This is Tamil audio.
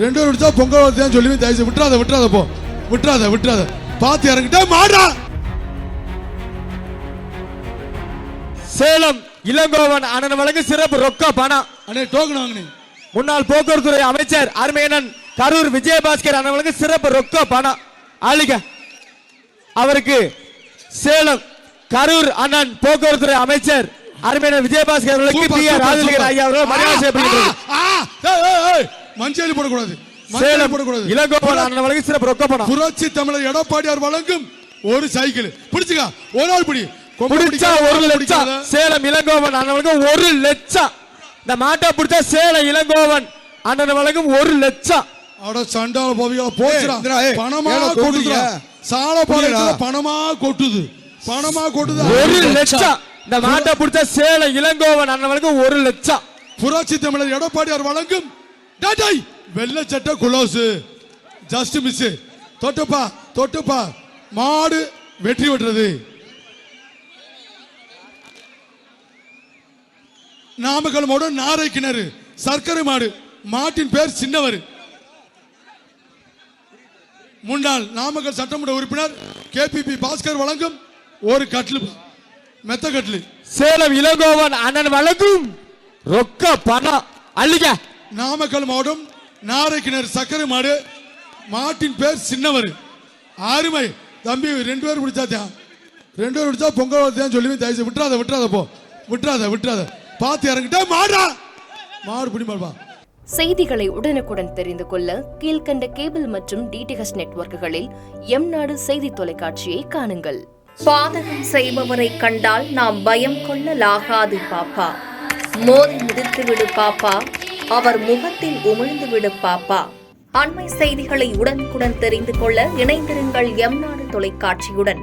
2 பேர் விட்டா பொங்கல் வருதுன்னு சொல்லி தயவு விட்டுறாத போ விட்டுறாத பாத்து இறங்கிட்டா மாடா. சேலம் இளங்கோவன் அண்ணன் வழங்கு சிறப்பு ரொக்க பணம். அண்ணே டோக்கன் வாங்குனீங்க. முன்னாள் போக்குவரத்துறை அமைச்சர் அருமையண்ணன் கரூர் விஜயபாஸ்கர் அண்ணன் வழங்கு சிறப்பு ரொக்க பணம். ஆளுக அவருக்கு சேலம் கரூர் அண்ணன் போக்குவரத்துறை அமைச்சர் அருமையண்ணன் விஜயபாஸ்கர் அவர்களுக்கு பி ஆர் ராஜலிங்கர் ஐயா அவர்கள் மரியாதை செய்யப்படுகிறது. மஞ்சள் போடக்கூடாது. சேலம் இளங்கோவன் அண்ணன் வழங்கு சிறப்பு ரொக்க பணம். புரட்சி தமிழர் எடப்பாடியார் வழங்கும் ஒரு சைக்கிள். பிடிச்சுக்க ஒரு ஆள் பிடி. பிடிச்சா 1 லட்சம். சேலம் இளங்கோவன் அண்ணன் வழங்கும் 1 லட்சம். இந்த மாட்டை பிடிச்சா சேலம் இளங்கோவன் அண்ணன் வழங்கும் 1 லட்சம். அட சண்டால போவியா போச்சுடா. பணமா கொட்டுதுடா. சால பாளையத்துல பணமா கொட்டுது. 1 லட்சம். இந்த மாட்டை பிடிச்சா சேலம் இளங்கோவன் அண்ணன் வழங்கும் 1 லட்சம். புரட்சி தமிழர் எடப்பாடியார் வழங்கும் டாடாய் வெள்ளை சட்டை குளோஸ். Just miss. தொட்டுப்பா மாடு வெற்றி பெற்றது. நாமக்கல் மாடு நாரை கிணறு சர்க்கரை மாடு. மாட்டின் பேர் சின்னவர். முன்னாள் நாமக்கல் சட்டமன்ற உறுப்பினர் KPP பாஸ்கர் வழங்கும் ஒரு கட்லு மெத்த கட்லு. சேலம் இளங்கோவன் அண்ணன் வழங்கும் ரொக்க பணம். அள்ளிக்க. நாமக்கல் மாவட்டம் நாரை கிணறு சர்க்கரை மாடு. மாட்டின் பேர் சின்னவர். அருமை தம்பி. 2 பேர் பிடிச்சா 2 பேர் பிடிச்சா பொங்கல் வருதுன்னு சொல்லி தயவு விட்டுறாத போ விட்டுறாத பாத்து இறங்கிட்டா மாடா. மாடு பிடி மாடுபா. செய்திகளை உடனுக்குடன் தெரிந்து கொள்ள கீழ்கண்ட கேபிள் மற்றும் DTH நெட்வொர்க்குகளில் எம்நாடு செய்தி தொலைக்காட்சியை காணுங்கள். பாதகம் செய்பவரை கண்டால் நாம் பயம் கொள்ளலாகாது பாப்பா. மோதி மிதித்து விடு பாப்பா. அவர் முகத்தில் உமிழ்ந்து விடு பாப்பா. அண்மை செய்திகளை உடனுக்குடன் தெரிந்து கொள்ள இணைந்திருங்கள் எம்நாடு தொலைக்காட்சியுடன்.